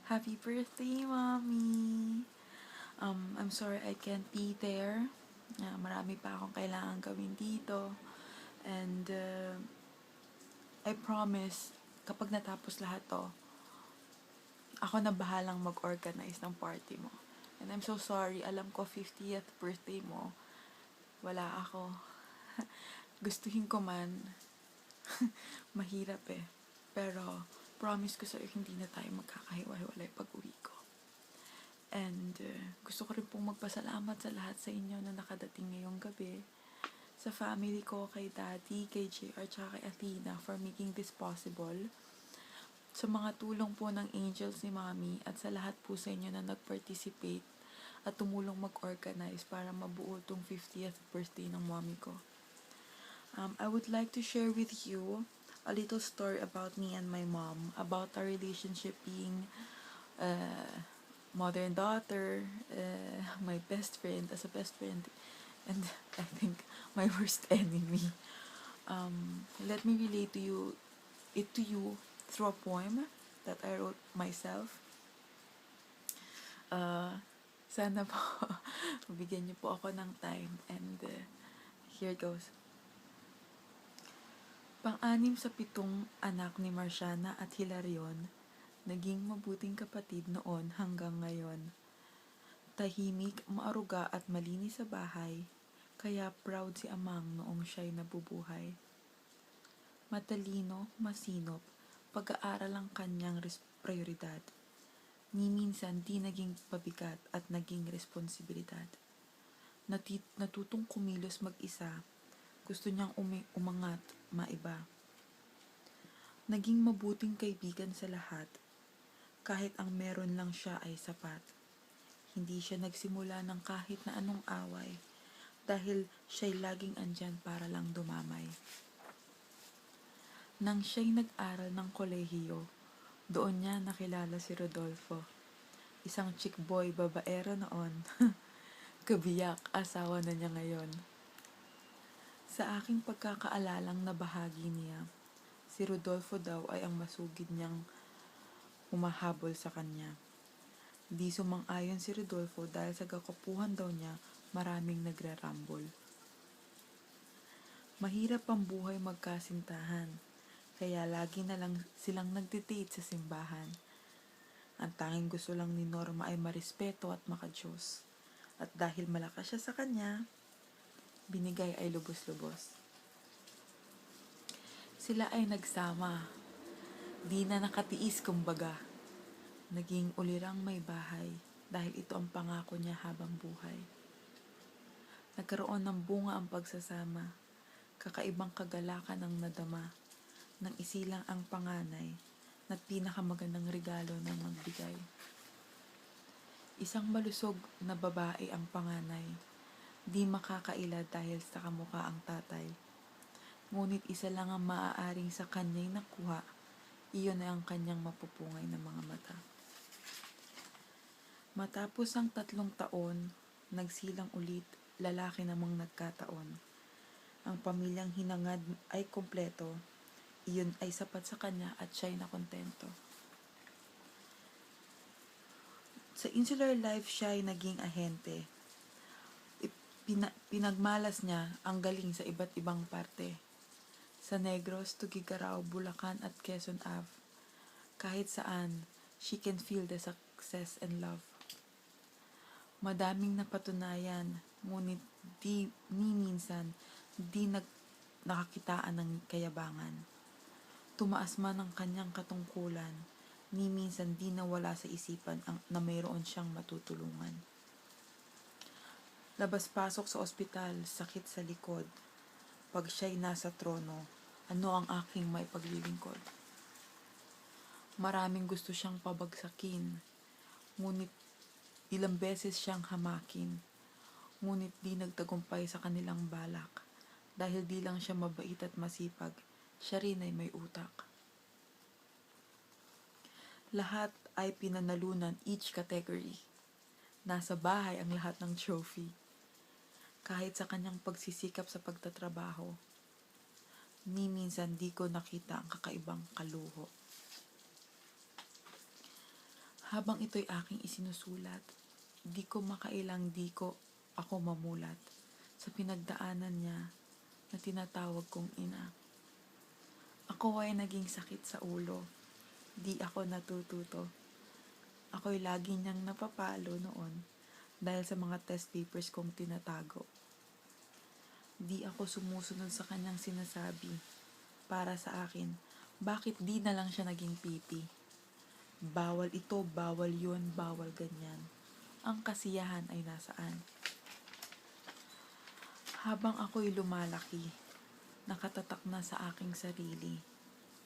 Happy birthday, Mommy! I'm sorry I can't be there. Marami pa akong kailangan gawin dito. And I promise, kapag natapos lahat to, ako na bahalang mag-organize ng party mo. And I'm so sorry, alam ko 50th birthday mo, wala ako. Gustuhin ko man, mahirap eh. Pero promise ko sa'yo, hindi na tayo magkakahiwa-hiwalay pag uwi ko. And gusto ko rin pong magpasalamat sa lahat sa inyo na nakadating ngayong gabi. Sa family ko, kay Daddy, kay JR, tsaka kay Athena for making this possible. Sa mga tulong po ng angels ni Mommy at sa lahat po sa inyo na nag-participate at tumulong mag-organize para mabuo tong 50th birthday ng Mommy ko. I would like to share with you a little story about me and my mom, about our relationship being mother and daughter, my best friend as a best friend, and I think my worst enemy. Let me relate it to you through a poem that I wrote myself. Sana po bigyan niyo po ako ng time, and here it goes. Pang-anim sa 7 anak ni Marciana at Hilarion, naging mabuting kapatid noon hanggang ngayon. Tahimik, maaruga at malinis sa bahay, kaya proud si Amang noong siya'y nabubuhay. Matalino, masinop, pag-aaral ang kanyang prioridad. Ni minsan di naging pabigat at naging responsibilidad. Natutong kumilos mag-isa, gusto niyang umangat, maiba. Naging mabuting kaibigan sa lahat, kahit ang meron lang siya ay sapat. Hindi siya nagsimula ng kahit na anong away, dahil siya'y laging andyan para lang dumamay. Nang siya'y nag-aral ng kolehiyo, doon niya nakilala si Rodolfo. Isang chick boy babaero noon. Kabiyak, asawa na niya ngayon. Sa aking pagkakaalalang nabahagi niya, si Rodolfo daw ay ang masugid niyang humahabol sa kanya. Di sumang-ayon si Rodolfo dahil sa kakapuhan daw niya maraming nagrarambol. Mahirap ang buhay magkasintahan, kaya lagi na lang silang nagde-date sa simbahan. Ang tanging gusto lang ni Norma ay marespeto at makadiyos. At dahil malakas siya sa kanya, binigay ay lubos-lubos. Sila ay nagsama. Di na nakatiis kumbaga. Naging ulirang may bahay dahil ito ang pangako niya habang buhay. Nagkaroon ng bunga ang pagsasama. Kakaibang kagalakan ang nadama nang isilang ang panganay na pinakamagandang regalo na magbigay. Isang malusog na babae ang panganay. Di makakaila dahil sa kamukha ang tatay. Ngunit isa lang ang maaaring sa kanya'y nakuha. Iyon ay ang kanyang mapupungay na mga mata. Matapos ang 3 taon, nagsilang ulit, lalaki namang nagkataon. Ang pamilyang hinangad ay kompleto. Iyon ay sapat sa kanya at siya'y nakontento. Sa insular life siya'y naging ahente. Pinagmalas niya ang galing sa iba't ibang parte. Sa Negros, Tugigaraw, Bulacan at Quezon Ave. Kahit saan, she can feel the success and love. Madaming napatunayan, ngunit ni minsan di nakakitaan ng kayabangan. Tumaas man ang kanyang katungkulan, ni minsan di nawala sa isipan na mayroon siyang matutulungan. Labas-pasok sa ospital, sakit sa likod. Pag siya'y nasa trono, ano ang aking maipaglilingkod? Maraming gusto siyang pabagsakin, ngunit ilang beses siyang hamakin. Ngunit di nagtagumpay sa kanilang balak, dahil di lang siya mabait at masipag, siya rin ay may utak. Lahat ay pinanalunan each category. Nasa bahay ang lahat ng trophy. Kahit sa kanyang pagsisikap sa pagtatrabaho, ni minsan di ko nakita ang kakaibang kaluho. Habang ito'y aking isinusulat, di ko makailang di ko ako mamulat sa pinagdaanan niya na tinatawag kong ina. Ako ay naging sakit sa ulo, di ako natututo. Ako'y lagi niyang napapalo noon dahil sa mga test papers kong tinatago. Di ako sumusunod sa kanyang sinasabi. Para sa akin, bakit di na lang siya naging pipi? Bawal ito, bawal yun, bawal ganyan. Ang kasiyahan ay nasaan? Habang ako'y lumalaki, nakatatak na sa aking sarili.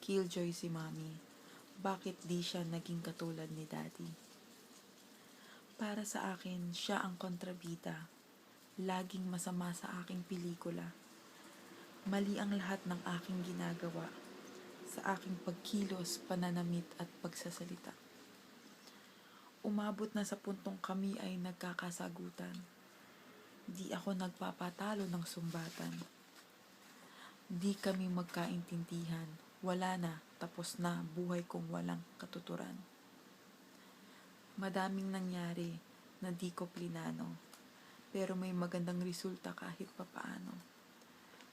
Killjoy si Mami. Bakit di siya naging katulad ni Daddy? Para sa akin, siya ang kontrabida. Laging masama sa aking pelikula. Mali ang lahat ng aking ginagawa. Sa aking pagkilos, pananamit at pagsasalita. Umabot na sa puntong kami ay nagkakasagutan. Di ako nagpapatalo ng sumbatan. Di kami magkaintindihan. Wala na, tapos na buhay kong walang katuturan. Madaming nangyari na di ko plinano, pero may magandang resulta kahit papaano.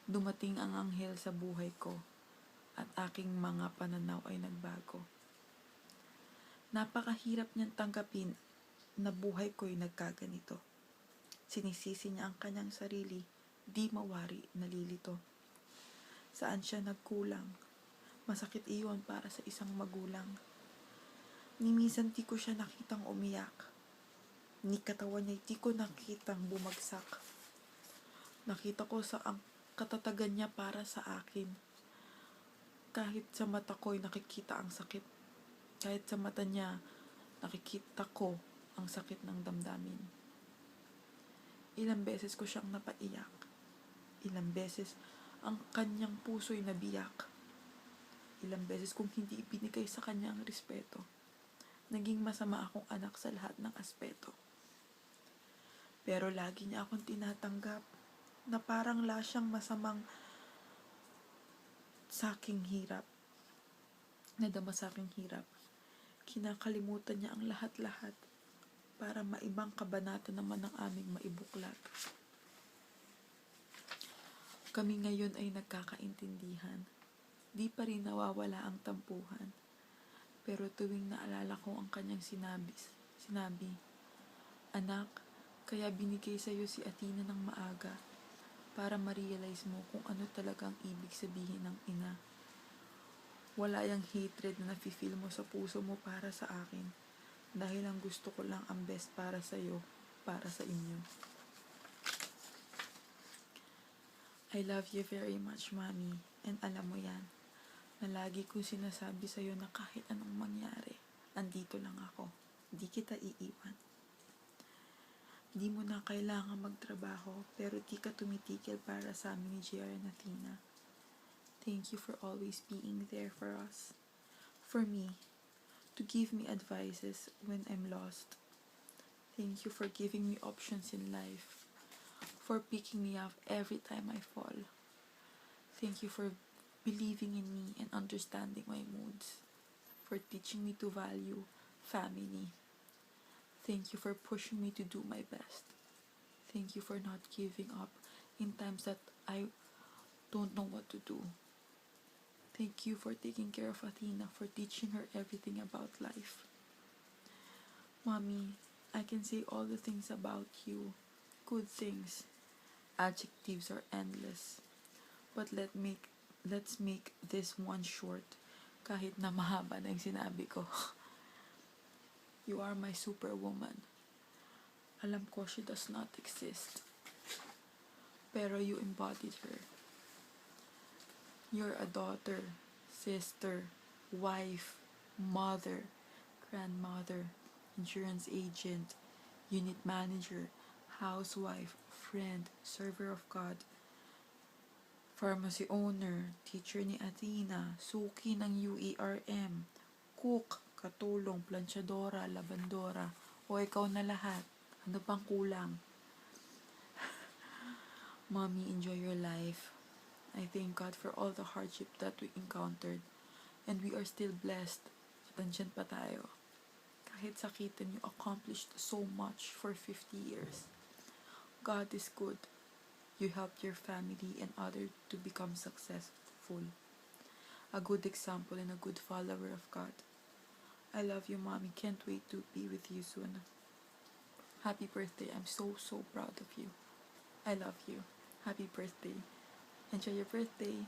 Dumating ang anghel sa buhay ko at aking mga pananaw ay nagbago. Napakahirap niyang tanggapin na buhay ko'y nagkaganito. Sinisisi niya ang kanyang sarili, di mawari, nalilito. Saan siya nagkulang? Masakit iyon para sa isang magulang. Ni minsan di ko siya nakitang umiyak. Ni katawan niya di ko nakitang bumagsak. Nakita ko sa ang katatagan niya para sa akin. Kahit sa mata ko'y nakikita ang sakit. Kahit sa mata niya, nakikita ko ang sakit ng damdamin. Ilang beses ko siyang napaiyak. Ilang beses ang kanyang puso'y nabiyak. Ilang beses kong hindi ibinigay sa kanya ang respeto. Naging masama akong anak sa lahat ng aspeto. Pero lagi niya akong tinatanggap na parang la siyang masamang saking hirap. Nadama sa aking hirap. Kinakalimutan niya ang lahat-lahat para maibang kabanata naman ang aming maibuklat. Kami ngayon ay nagkakaintindihan. Di pa rin nawawala ang tampuhan. Pero tuwing naalala ko ang kanyang sinabi, "Anak, kaya binigay sa'yo si Athena ng maaga para ma-realize mo kung ano talagang ibig sabihin ng ina. Wala yung hatred na nafe-feel mo sa puso mo para sa akin dahil ang gusto ko lang ang best para sa'yo, para sa inyo." I love you very much, Mommy, and alam mo yan, na lagi kong sinasabi sa'yo na kahit anong mangyari, andito lang ako, di kita iiwan. Di mo na kailangan magtrabaho, pero di ka tumitigil para sa amin ni JR and Athena. Thank you for always being there for us. For me, to give me advices when I'm lost. Thank you for giving me options in life. For picking me up every time I fall. Thank you for believing in me and understanding my moods. For teaching me to value family. Thank you for pushing me to do my best. Thank you for not giving up in times that I don't know what to do. Thank you for taking care of Athena, for teaching her everything about life. Mommy, I can say all the things about you. Good things. Adjectives are endless. But let's make this one short, kahit na mahaba na yung sinabi ko. You are my superwoman. Alam ko she does not exist. Pero you embodied her. You're a daughter, sister, wife, mother, grandmother, insurance agent, unit manager, housewife, friend, server of God, pharmacy owner, teacher ni Athena, suki ng UERM, cook, katulong, planchadora, labandora, o ikaw na lahat. Ano pang kulang? Mommy, enjoy your life. I thank God for all the hardship that we encountered, and we are still blessed at andyan pa tayo. kahit sakitin, you accomplished so much for 50 years. God is good. You helped your family and others to become successful. A good example and a good follower of God. I love you, Mommy. Can't wait to be with you soon. Happy birthday. I'm so, so proud of you. I love you. Happy birthday. Enjoy your birthday.